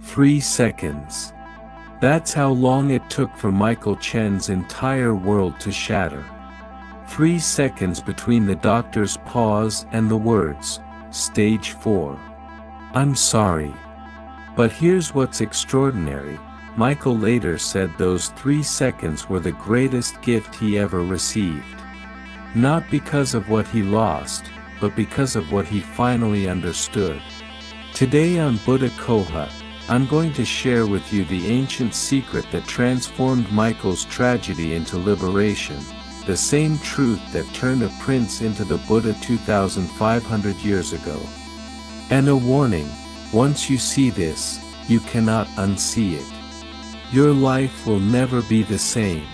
3 seconds. That's how long it took for Michael Chen's entire world to shatter. 3 seconds between the doctor's pause and the words, "Stage 4. I'm sorry." But here's what's extraordinary. Michael later said those 3 seconds were the greatest gift he ever received. Not because of what he lost, but because of what he finally understood. Today on Buddha Coha, I'm going to share with you the ancient secret that transformed Michael's tragedy into liberation, the same truth that turned a prince into the Buddha 2,500 years ago. And a warning, once you see this, you cannot unsee it. Your life will never be the same.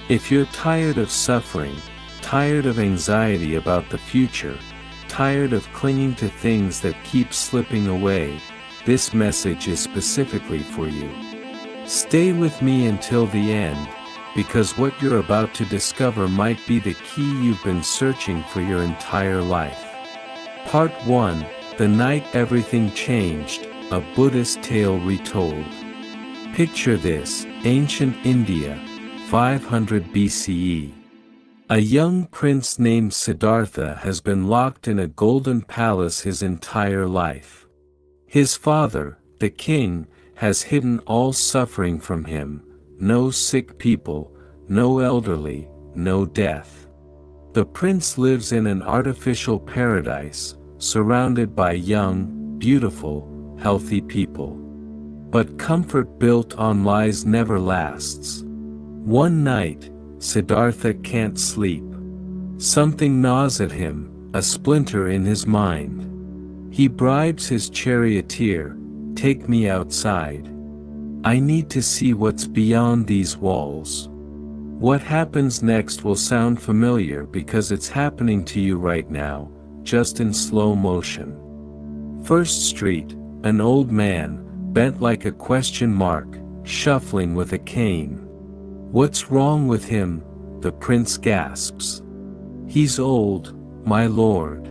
If you're tired of suffering, tired of anxiety about the future, tired of clinging to things that keep slipping away, this message is specifically for you. Stay with me until the end, because what you're about to discover might be the key you've been searching for your entire life. Part 1, The Night Everything Changed, a Buddhist tale retold. Picture this, ancient India, 500 BCE. A young prince named Siddhartha has been locked in a golden palace his entire life. His father, the king, has hidden all suffering from him, no sick people, no elderly, no death. The prince lives in an artificial paradise, surrounded by young, beautiful, healthy people. But comfort built on lies never lasts. One night, Siddhartha can't sleep. Something gnaws at him, a splinter in his mind. He bribes his charioteer, "Take me outside. I need to see what's beyond these walls." What happens next will sound familiar because it's happening to you right now, just in slow motion. First street, an old man, bent like a question mark, shuffling with a cane. "What's wrong with him?" the prince gasps. "He's old, my lord."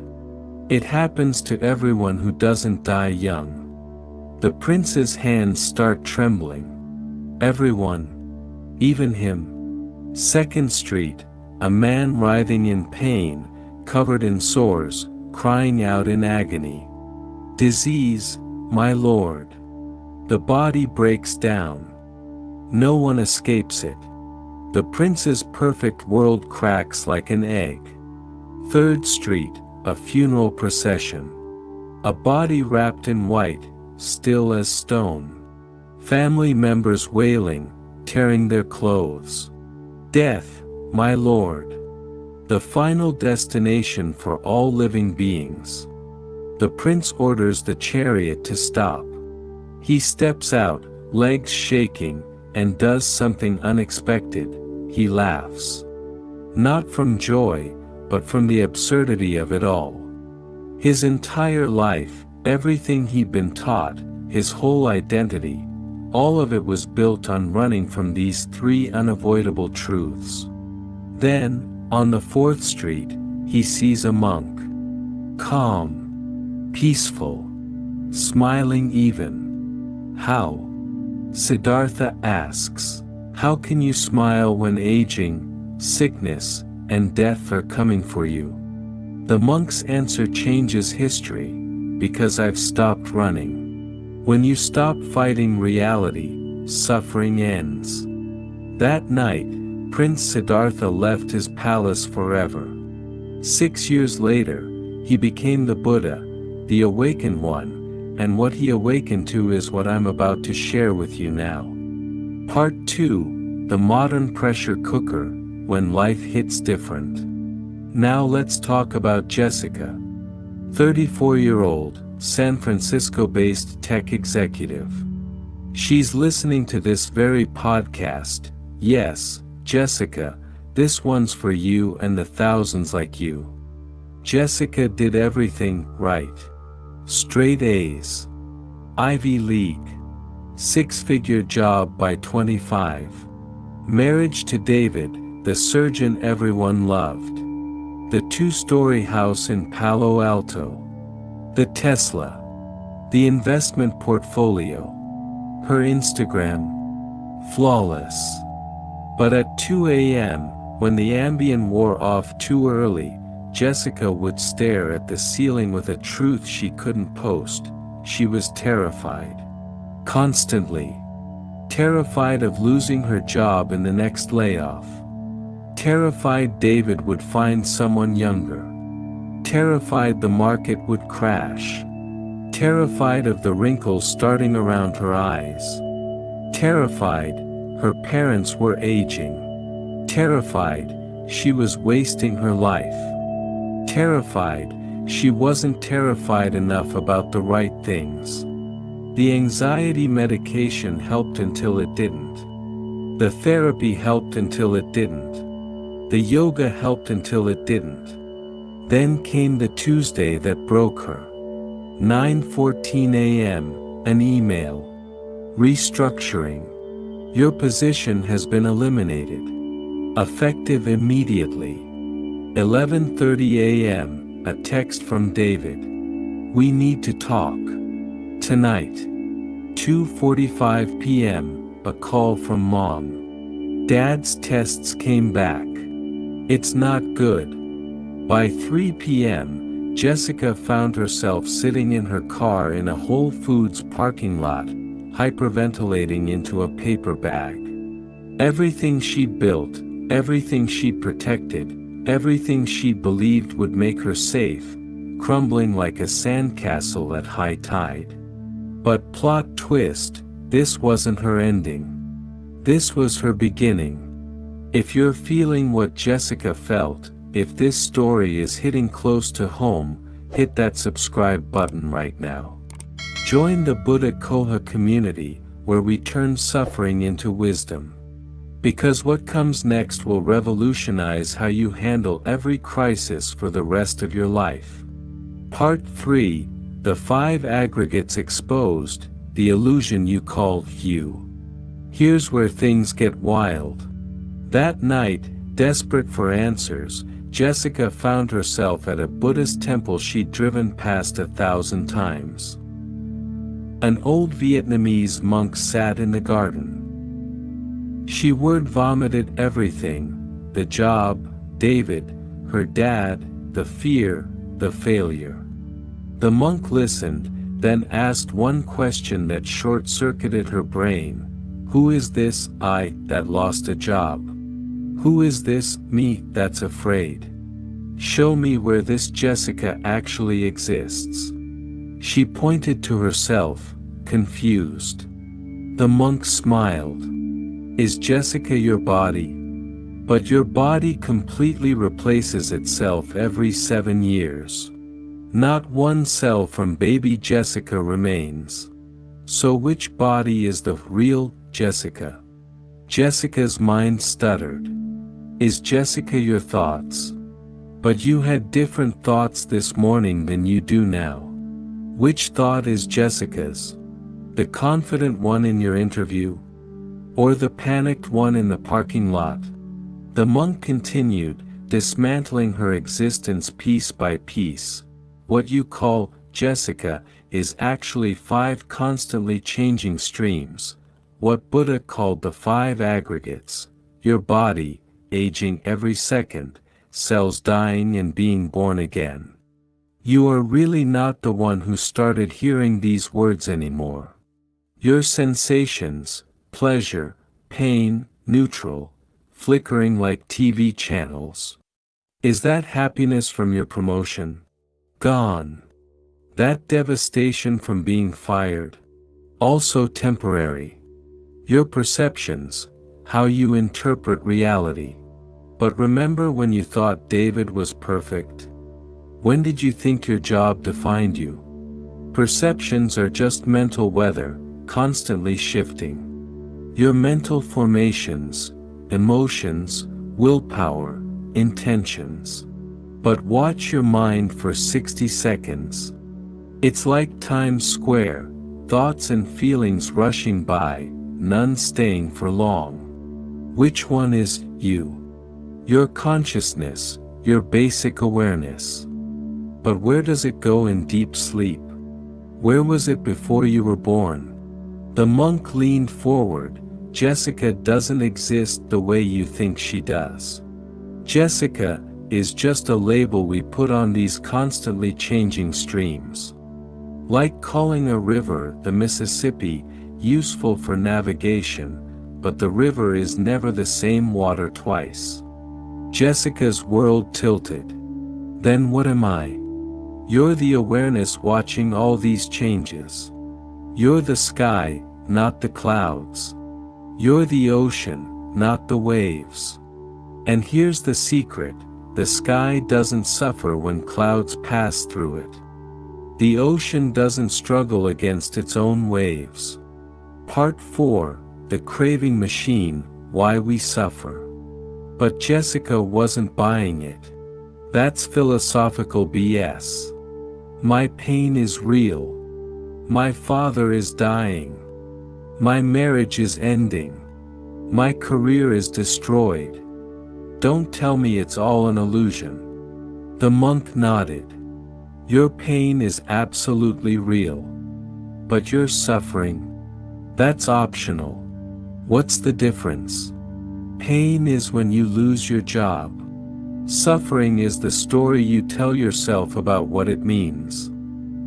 It happens to everyone who doesn't die young. The prince's hands start trembling. Everyone. Even him. Second street, a man writhing in pain, covered in sores, crying out in agony. "Disease, my lord." The body breaks down. No one escapes it. The prince's perfect world cracks like an egg. Third street, a funeral procession. A body wrapped in white, still as stone. Family members wailing, tearing their clothes. Death, my lord. The final destination for all living beings. The prince orders the chariot to stop. He steps out, legs shaking, and does something unexpected. He laughs. Not from joy, but from the absurdity of it all. His entire life, everything he'd been taught, his whole identity, all of it was built on running from these 3 unavoidable truths. Then, on the 4th street, he sees a monk. Calm. Peaceful. Smiling even. "How?" Siddhartha asks. "How can you smile when aging, sickness, and death are coming for you?" The monk's answer changes history, "Because I've stopped running." When you stop fighting reality, suffering ends. That night, Prince Siddhartha left his palace forever. 6 years later, he became the Buddha, the awakened one, and what he awakened to is what I'm about to share with you now. Part 2, The Modern Pressure Cooker, When Life Hits Different. Now let's talk about Jessica. 34-year-old, San Francisco-based tech executive. She's listening to this very podcast. Yes, Jessica, this one's for you and the thousands like you. Jessica did everything right. Straight A's. Ivy League. 6-figure job by 25. Marriage to David, the surgeon everyone loved. The 2-story house in Palo Alto. The Tesla. The investment portfolio. Her Instagram, flawless. But at 2 a.m., when the Ambien wore off too early, Jessica would stare at the ceiling with a truth she couldn't post. She was terrified. Constantly. Terrified of losing her job in the next layoff. Terrified David would find someone younger. Terrified the market would crash. Terrified of the wrinkles starting around her eyes. Terrified her parents were aging. Terrified she was wasting her life. Terrified she wasn't terrified enough about the right things. The anxiety medication helped until it didn't. The therapy helped until it didn't. The yoga helped until it didn't. Then came the Tuesday that broke her. 9:14 a.m., an email. Restructuring. Your position has been eliminated. Effective immediately. 11:30 a.m., a text from David. We need to talk. Tonight. 2:45 p.m., a call from Mom. Dad's tests came back. It's not good. By 3 p.m., Jessica found herself sitting in her car in a Whole Foods parking lot, hyperventilating into a paper bag. Everything she'd built, everything she'd protected, everything she believed would make her safe, crumbling like a sandcastle at high tide. But plot twist, this wasn't her ending. This was her beginning. If you're feeling what Jessica felt, if this story is hitting close to home, hit that subscribe button right now. Join the Buddha Coha community, where we turn suffering into wisdom. Because what comes next will revolutionize how you handle every crisis for the rest of your life. Part 3, The Five Aggregates Exposed, the illusion you call you. Here's where things get wild. That night, desperate for answers, Jessica found herself at a Buddhist temple she'd driven past 1,000 times. An old Vietnamese monk sat in the garden. She word vomited everything: the job, David, her dad, the fear, the failure. The monk listened, then asked one question that short-circuited her brain. Who is this I that lost a job? Who is this me that's afraid? Show me where this Jessica actually exists. She pointed to herself, confused. The monk smiled. Is Jessica your body? But your body completely replaces itself every 7 years. Not one cell from baby Jessica remains. So which body is the real Jessica? Jessica's mind stuttered. Is Jessica your thoughts? But you had different thoughts this morning than you do now. Which thought is Jessica's? The confident one in your interview? Or the panicked one in the parking lot? The monk continued, dismantling her existence piece by piece. What you call Jessica is actually 5 constantly changing streams. What Buddha called the 5 aggregates. Your body, aging every second, cells dying and being born again. You are really not the one who started hearing these words anymore. Your sensations, pleasure, pain, neutral, flickering like TV channels. Is that happiness from your promotion? Gone. That devastation from being fired? Also temporary. Your perceptions, how you interpret reality. But remember when you thought David was perfect? When did you think your job defined you? Perceptions are just mental weather, constantly shifting. Your mental formations, emotions, willpower, intentions. But watch your mind for 60 seconds. It's like Times Square, thoughts and feelings rushing by, none staying for long. Which one is you? Your consciousness, your basic awareness. But where does it go in deep sleep? Where was it before you were born? The monk leaned forward. Jessica doesn't exist the way you think she does. Jessica is just a label we put on these constantly changing streams. Like calling a river the Mississippi, useful for navigation, but the river is never the same water twice. Jessica's world tilted. Then what am I? You're the awareness watching all these changes. You're the sky, not the clouds. You're the ocean, not the waves. And here's the secret, the sky doesn't suffer when clouds pass through it. The ocean doesn't struggle against its own waves. Part 4, The Craving Machine, Why We Suffer. But Jessica wasn't buying it. That's philosophical BS. My pain is real. My father is dying. My marriage is ending. My career is destroyed. Don't tell me it's all an illusion. The monk nodded. Your pain is absolutely real. But your suffering? That's optional. What's the difference? Pain is when you lose your job. Suffering is the story you tell yourself about what it means.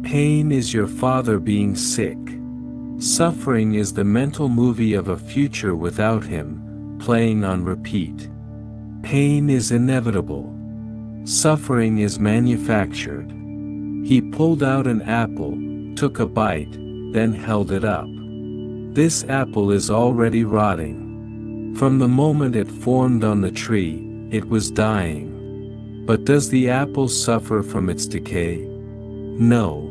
Pain is your father being sick. Suffering is the mental movie of a future without him, playing on repeat. Pain is inevitable. Suffering is manufactured. He pulled out an apple, took a bite, then held it up. This apple is already rotting. From the moment it formed on the tree, it was dying. But does the apple suffer from its decay? No.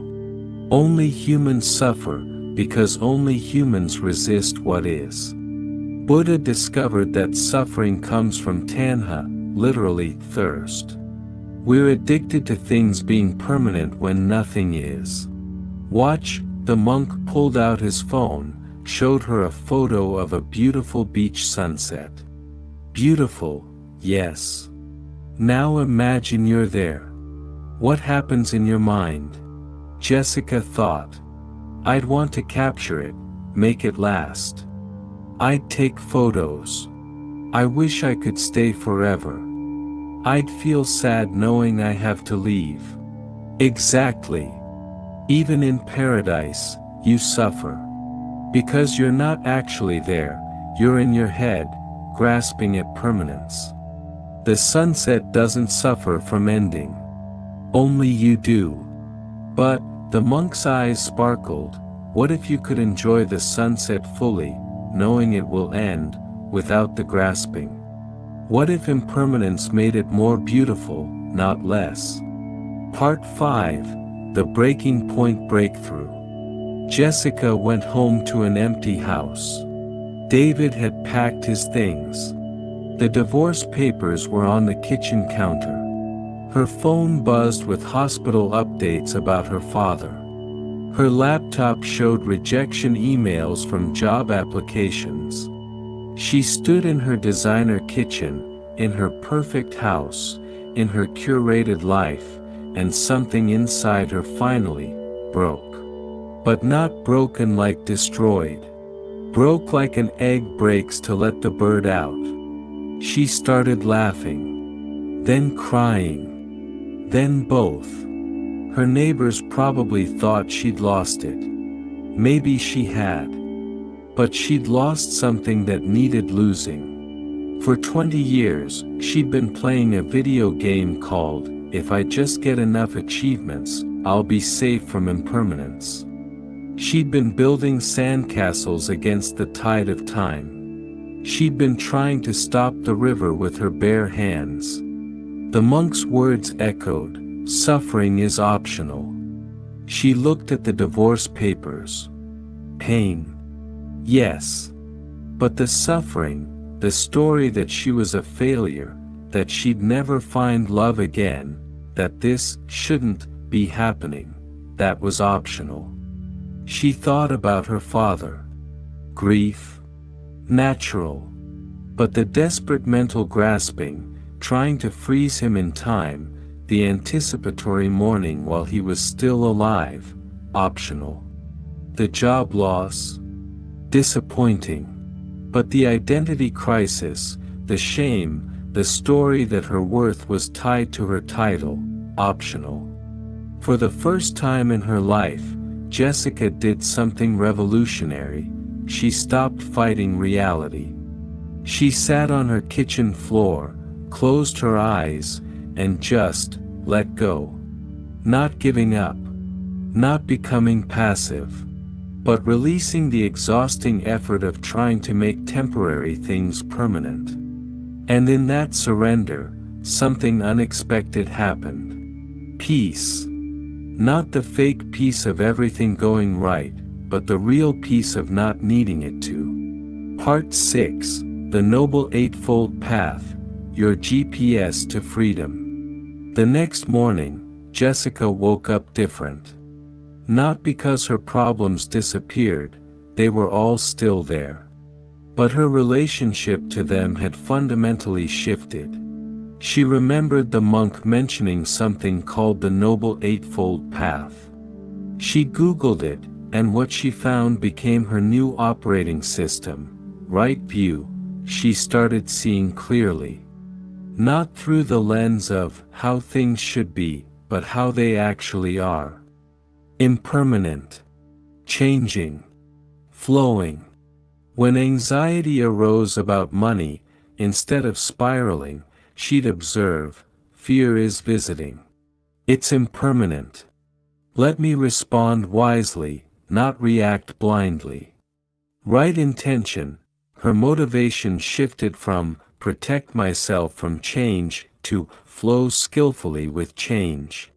Only humans suffer, because only humans resist what is. Buddha discovered that suffering comes from tanha, literally thirst. We're addicted to things being permanent when nothing is. Watch, the monk pulled out his phone, showed her a photo of a beautiful beach sunset. Beautiful, yes. Now imagine you're there. What happens in your mind? Jessica thought. I'd want to capture it, make it last. I'd take photos. I wish I could stay forever. I'd feel sad knowing I have to leave. Exactly. Even in paradise, you suffer. Because you're not actually there, you're in your head, grasping at permanence. The sunset doesn't suffer from ending. Only you do. But, the monk's eyes sparkled, what if you could enjoy the sunset fully, knowing it will end, without the grasping? What if impermanence made it more beautiful, not less? Part 5, The Breaking Point Breakthrough. Jessica went home to an empty house. David had packed his things. The divorce papers were on the kitchen counter. Her phone buzzed with hospital updates about her father. Her laptop showed rejection emails from job applications. She stood in her designer kitchen, in her perfect house, in her curated life, and something inside her finally broke. But not broken like destroyed. Broke like an egg breaks to let the bird out. She started laughing. Then crying. Then both. Her neighbors probably thought she'd lost it. Maybe she had. But she'd lost something that needed losing. For 20 years, she'd been playing a video game called, If I Just Get Enough Achievements, I'll Be Safe from Impermanence. She'd been building sandcastles against the tide of time. She'd been trying to stop the river with her bare hands. The monk's words echoed, suffering is optional. She looked at the divorce papers. Pain. Yes. But the suffering, the story that she was a failure, that she'd never find love again, that this shouldn't be happening, that was optional. She thought about her father. Grief. Natural. But the desperate mental grasping, trying to freeze him in time, the anticipatory mourning while he was still alive, optional. The job loss. Disappointing. But the identity crisis, the shame, the story that her worth was tied to her title, optional. For the first time in her life, Jessica did something revolutionary. She stopped fighting reality. She sat on her kitchen floor, closed her eyes, and just let go. Not giving up. Not becoming passive. But releasing the exhausting effort of trying to make temporary things permanent. And in that surrender, something unexpected happened. Peace. Not the fake peace of everything going right, but the real peace of not needing it to. Part 6, The Noble Eightfold Path, Your GPS to Freedom. The next morning, Jessica woke up different. Not because her problems disappeared, they were all still there. But her relationship to them had fundamentally shifted. She remembered the monk mentioning something called the Noble Eightfold Path. She Googled it, and what she found became her new operating system. Right view. She started seeing clearly. Not through the lens of how things should be, but how they actually are. Impermanent. Changing. Flowing. When anxiety arose about money, instead of spiraling, she'd observe, fear is visiting. It's impermanent. Let me respond wisely, not react blindly. Right intention, her motivation shifted from protect myself from change to flow skillfully with change.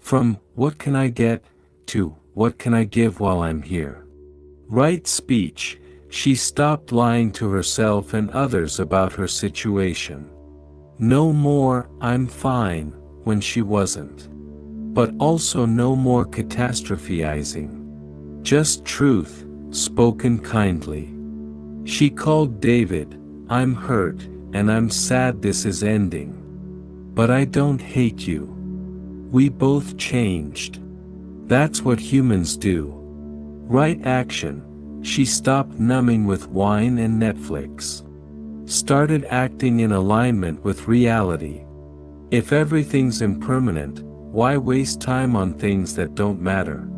From what can I get to what can I give while I'm here. Right speech, she stopped lying to herself and others about her situation. No more I'm fine when she wasn't. But also no more catastrophizing. Just truth, spoken kindly. She called David, I'm hurt, and I'm sad this is ending. But I don't hate you. We both changed. That's what humans do. Right action, she stopped numbing with wine and Netflix. Started acting in alignment with reality. If everything's impermanent, why waste time on things that don't matter?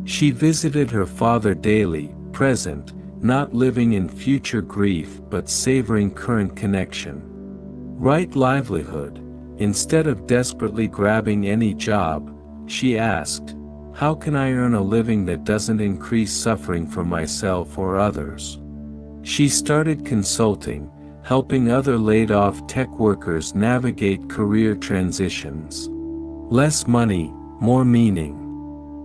She visited her father daily, present, not living in future grief but savoring current connection. Right livelihood, instead of desperately grabbing any job, she asked, how can I earn a living that doesn't increase suffering for myself or others? She started consulting, helping other laid-off tech workers navigate career transitions. Less money, more meaning.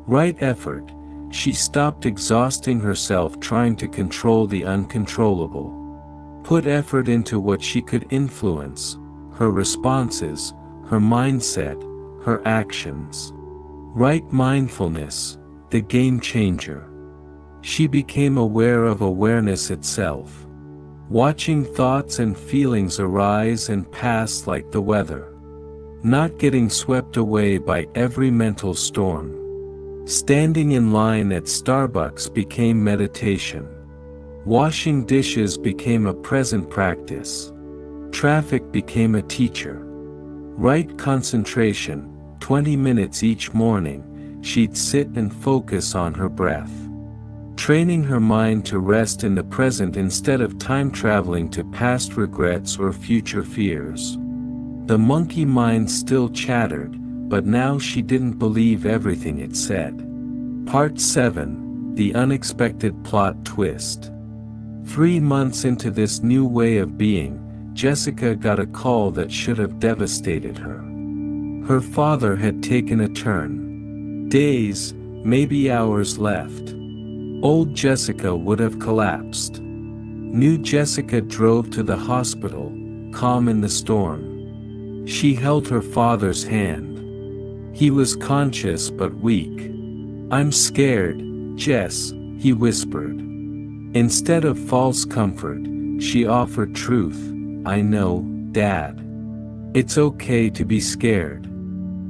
Right effort, she stopped exhausting herself trying to control the uncontrollable. Put effort into what she could influence, her responses, her mindset, her actions. Right mindfulness, the game changer. She became aware of awareness itself. Watching thoughts and feelings arise and pass like the weather. Not getting swept away by every mental storm. Standing in line at Starbucks became meditation. Washing dishes became a present practice. Traffic became a teacher. Right concentration, 20 minutes each morning, she'd sit and focus on her breath. Training her mind to rest in the present instead of time traveling to past regrets or future fears. The monkey mind still chattered, but now she didn't believe everything it said. Part 7, The Unexpected Plot Twist. 3 months into this new way of being, Jessica got a call that should have devastated her. Her father had taken a turn. Days, maybe hours left. Old Jessica would have collapsed. New Jessica drove to the hospital, calm in the storm. She held her father's hand. He was conscious but weak. I'm scared, Jess, he whispered. Instead of false comfort, she offered truth. I know, Dad. It's okay to be scared.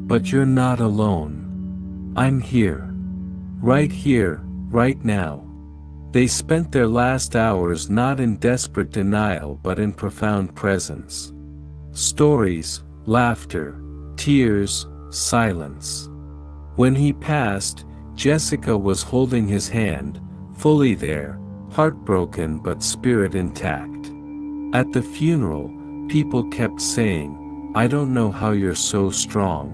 But you're not alone. I'm here. Right now. They spent their last hours not in desperate denial but in profound presence. Stories, laughter, tears, silence. When he passed, Jessica was holding his hand, fully there, heartbroken but spirit intact. At the funeral, people kept saying, "I don't know how you're so strong."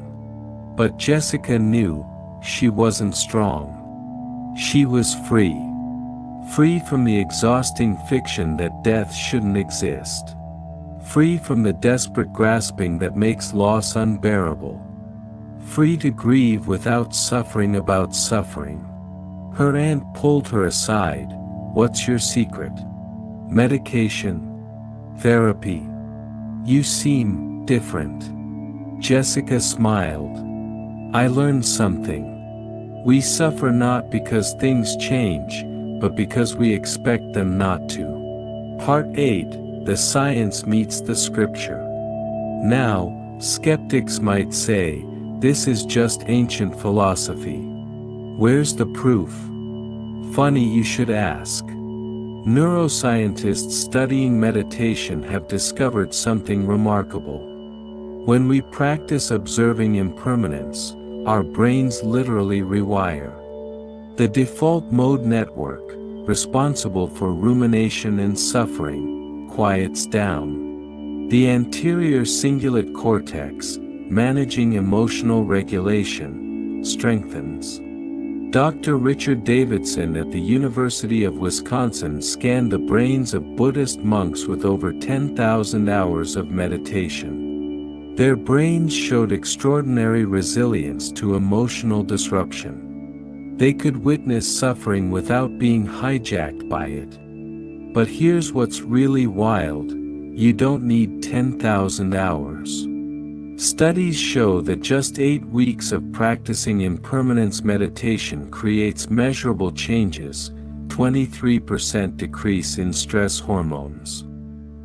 But Jessica knew, she wasn't strong. She was free. Free from the exhausting fiction that death shouldn't exist. Free from the desperate grasping that makes loss unbearable. Free to grieve without suffering about suffering. Her aunt pulled her aside. "What's your secret? Medication? Therapy? You seem different." Jessica smiled. "I learned something. We suffer not because things change, but because we expect them not to." Part 8, The Science Meets the Scripture. Now, skeptics might say, this is just ancient philosophy. Where's the proof? Funny you should ask. Neuroscientists studying meditation have discovered something remarkable. When we practice observing impermanence, our brains literally rewire. The default mode network, responsible for rumination and suffering, quiets down. The anterior cingulate cortex, managing emotional regulation, strengthens. Dr. Richard Davidson at the University of Wisconsin scanned the brains of Buddhist monks with over 10,000 hours of meditation. Their brains showed extraordinary resilience to emotional disruption. They could witness suffering without being hijacked by it. But here's what's really wild: you don't need 10,000 hours. Studies show that just 8 weeks of practicing impermanence meditation creates measurable changes: 23% decrease in stress hormones,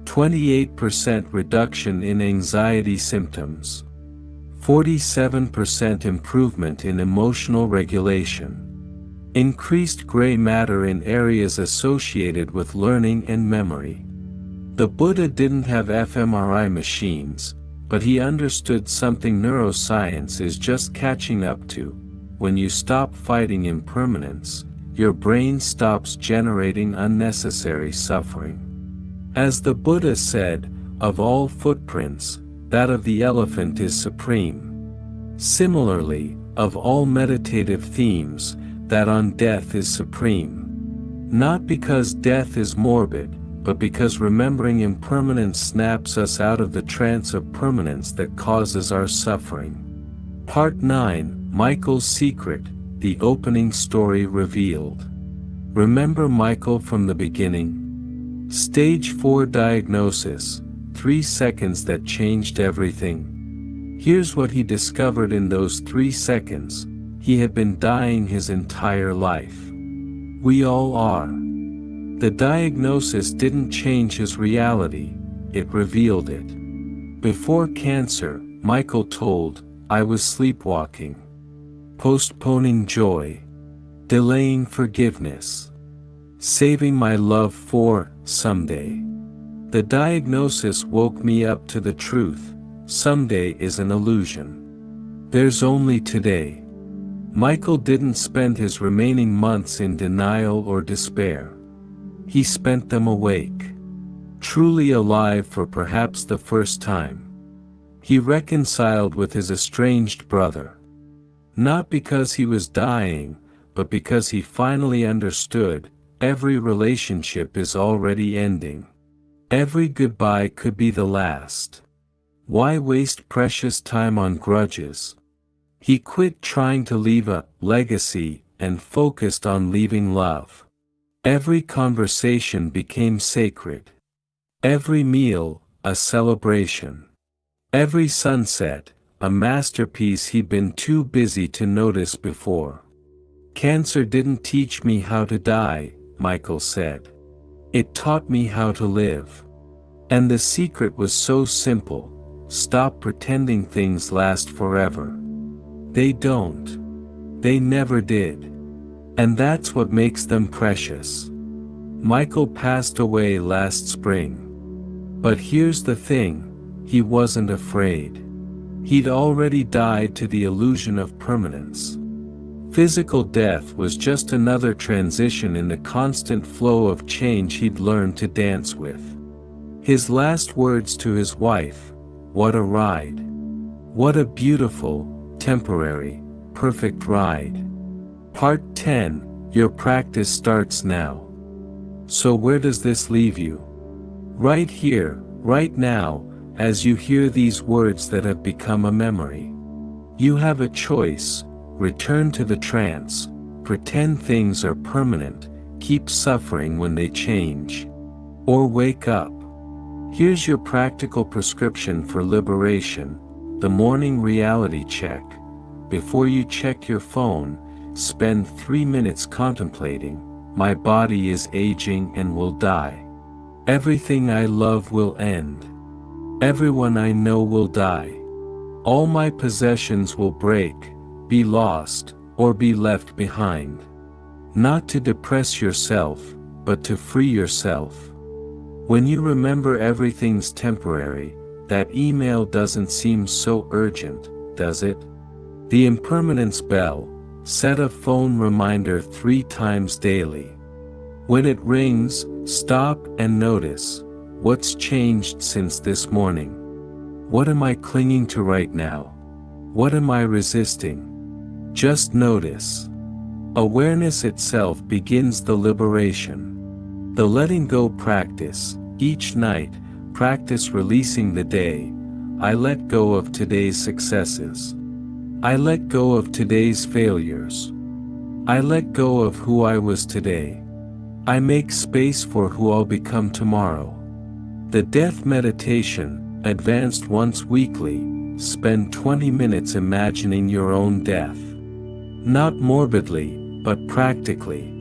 28% reduction in anxiety symptoms, 47% improvement in emotional regulation, increased gray matter in areas associated with learning and memory. The Buddha didn't have fMRI machines, but he understood something neuroscience is just catching up to. When you stop fighting impermanence, your brain stops generating unnecessary suffering. As the Buddha said, of all footprints, that of the elephant is supreme. Similarly, of all meditative themes, that on death is supreme. Not because death is morbid, but because remembering impermanence snaps us out of the trance of permanence that causes our suffering. Part 9, Michael's Secret, the opening story revealed. Remember Michael from the beginning? Stage 4 diagnosis, 3 seconds that changed everything. Here's what he discovered in those 3 seconds. He had been dying his entire life. We all are. The diagnosis didn't change his reality, it revealed it. Before cancer, Michael told, I was sleepwalking, postponing joy, delaying forgiveness, saving my love for someday. The diagnosis woke me up to the truth: someday is an illusion. There's only today. Michael didn't spend his remaining months in denial or despair. He spent them awake, truly alive for perhaps the first time. He reconciled with his estranged brother. Not because he was dying, but because he finally understood, every relationship is already ending. Every goodbye could be the last. Why waste precious time on grudges? He quit trying to leave a legacy and focused on leaving love. Every conversation became sacred. Every meal, a celebration. Every sunset, a masterpiece he'd been too busy to notice before. Cancer didn't teach me how to die, Michael said. It taught me how to live. And the secret was so simple: stop pretending things last forever. They don't. They never did. And that's what makes them precious. Michael passed away last spring. But here's the thing, he wasn't afraid. He'd already died to the illusion of permanence. Physical death was just another transition in the constant flow of change he'd learned to dance with. His last words to his wife, "What a ride. What a beautiful, temporary, perfect ride." Part 10, your practice starts now. So where does this leave you? Right here, right now, as you hear these words that have become a memory. You have a choice: return to the trance, pretend things are permanent, keep suffering when they change. Or wake up. Here's your practical prescription for liberation, the morning reality check. Before you check your phone, spend 3 minutes contemplating, my body is aging and will die. Everything I love will end. Everyone I know will die. All my possessions will break, be lost, or be left behind. Not to depress yourself, but to free yourself. When you remember everything's temporary, that email doesn't seem so urgent, does it? The impermanence bell, set a phone reminder 3 times daily. When it rings, stop and notice, what's changed since this morning? What am I clinging to right now? What am I resisting? Just notice. Awareness itself begins the liberation. The letting go practice, each night, practice releasing the day. I let go of today's successes. I let go of today's failures. I let go of who I was today. I make space for who I'll become tomorrow. The death meditation, advanced once weekly, spend 20 minutes imagining your own death. Not morbidly, but practically.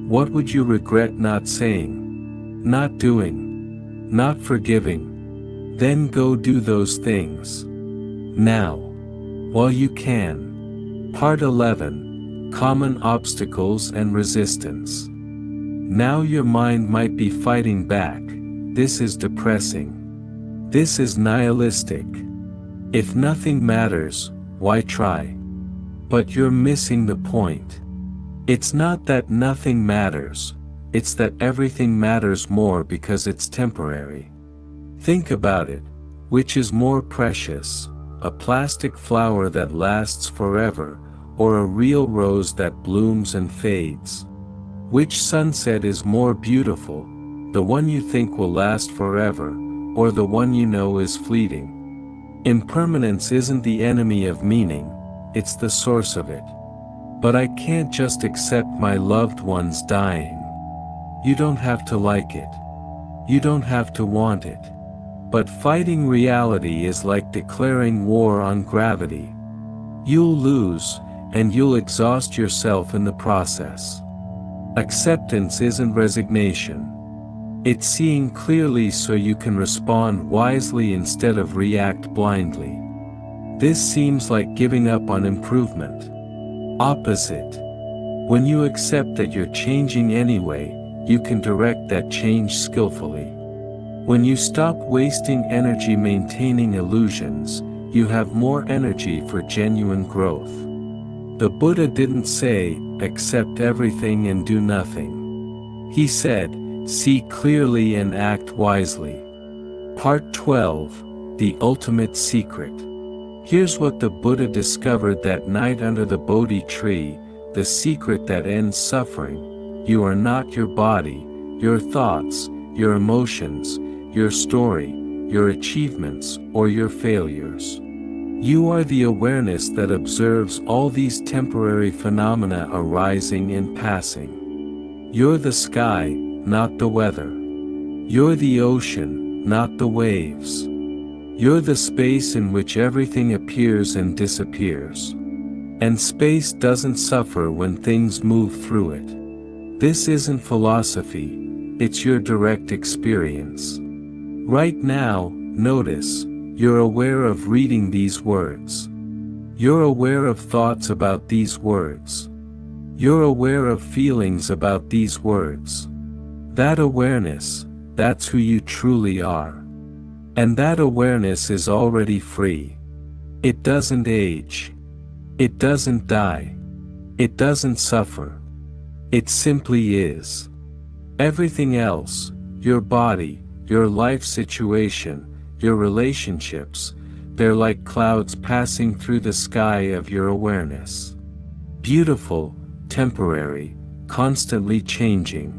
What would you regret not saying, not doing, not forgiving? Then go do those things. Now. While you can. Part 11, Common Obstacles and Resistance. Now your mind might be fighting back, this is depressing. This is nihilistic. If nothing matters, why try? But you're missing the point. It's not that nothing matters, it's that everything matters more because it's temporary. Think about it, which is more precious? A plastic flower that lasts forever, or a real rose that blooms and fades? Which sunset is more beautiful, the one you think will last forever, or the one you know is fleeting? Impermanence isn't the enemy of meaning, it's the source of it. But I can't just accept my loved ones dying. You don't have to like it. You don't have to want it. But fighting reality is like declaring war on gravity. You'll lose, and you'll exhaust yourself in the process. Acceptance isn't resignation. It's seeing clearly so you can respond wisely instead of react blindly. This seems like giving up on improvement. Opposite. When you accept that you're changing anyway, you can direct that change skillfully. When you stop wasting energy maintaining illusions, you have more energy for genuine growth. The Buddha didn't say, accept everything and do nothing. He said, see clearly and act wisely. Part 12, The Ultimate Secret. Here's what the Buddha discovered that night under the Bodhi tree, the secret that ends suffering. You are not your body, your thoughts, your emotions, your story, your achievements, or your failures. You are the awareness that observes all these temporary phenomena arising and passing. You're the sky, not the weather. You're the ocean, not the waves. You're the space in which everything appears and disappears. And space doesn't suffer when things move through it. This isn't philosophy, it's your direct experience. Right now, notice, you're aware of reading these words. You're aware of thoughts about these words. You're aware of feelings about these words. That awareness, that's who you truly are. And that awareness is already free. It doesn't age. It doesn't die. It doesn't suffer. It simply is. Everything else, your body, your life situation, your relationships, they're like clouds passing through the sky of your awareness. Beautiful, temporary, constantly changing.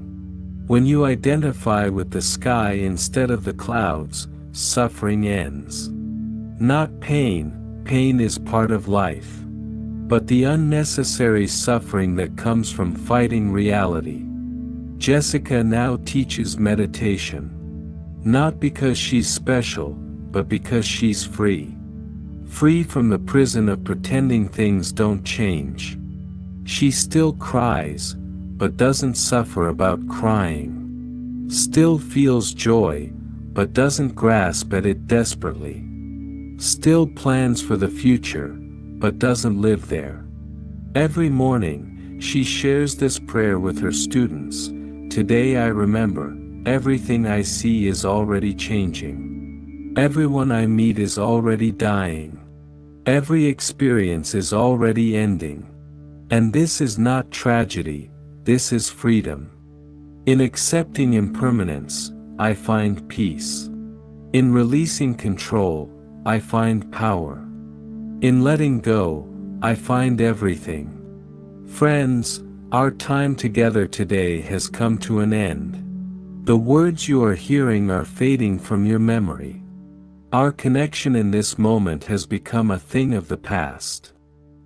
When you identify with the sky instead of the clouds, suffering ends. Not pain, pain is part of life. But the unnecessary suffering that comes from fighting reality. Jessica now teaches meditation. Not because she's special, but because she's free. Free from the prison of pretending things don't change. She still cries, but doesn't suffer about crying. Still feels joy, but doesn't grasp at it desperately. Still plans for the future, but doesn't live there. Every morning, she shares this prayer with her students. Today I remember, everything I see is already changing. Everyone I meet is already dying. Every experience is already ending. And this is not tragedy, this is freedom. In accepting impermanence, I find peace. In releasing control, I find power. In letting go, I find everything. Friends, our time together today has come to an end. The words you are hearing are fading from your memory. Our connection in this moment has become a thing of the past.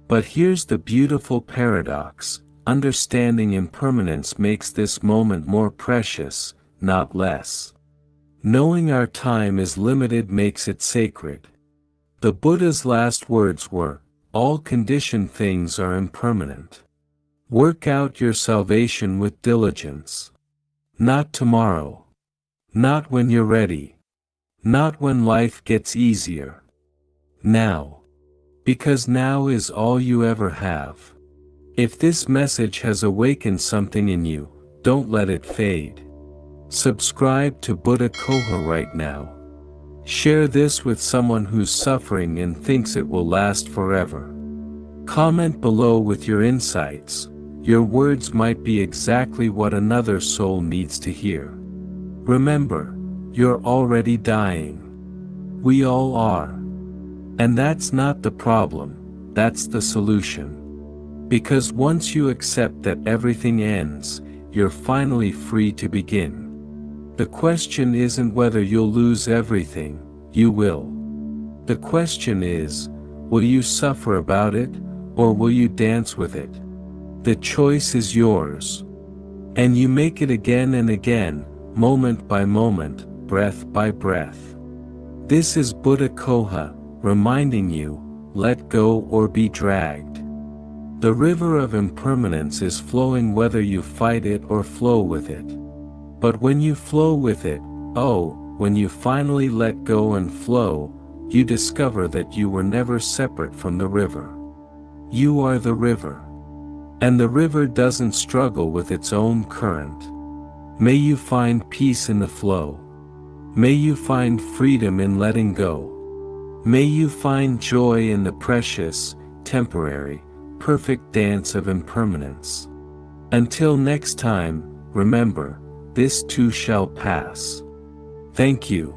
But here's the beautiful paradox: understanding impermanence makes this moment more precious, not less. Knowing our time is limited makes it sacred. The Buddha's last words were, "All conditioned things are impermanent. Work out your salvation with diligence. Not tomorrow. Not when you're ready. Not when life gets easier. Now. Because now is all you ever have." If this message has awakened something in you, don't let it fade. Subscribe to Buddha Coha right now. Share this with someone who's suffering and thinks it will last forever. Comment below with your insights. Your words might be exactly what another soul needs to hear. Remember, you're already dying. We all are. And that's not the problem, that's the solution. Because once you accept that everything ends, you're finally free to begin. The question isn't whether you'll lose everything, you will. The question is, will you suffer about it, or will you dance with it? The choice is yours. And you make it again and again, moment by moment, breath by breath. This is Buddha Coha, reminding you, let go or be dragged. The river of impermanence is flowing whether you fight it or flow with it. But when you flow with it, when you finally let go and flow, you discover that you were never separate from the river. You are the river. And the river doesn't struggle with its own current. May you find peace in the flow. May you find freedom in letting go. May you find joy in the precious, temporary, perfect dance of impermanence. Until next time, remember, this too shall pass. Thank you.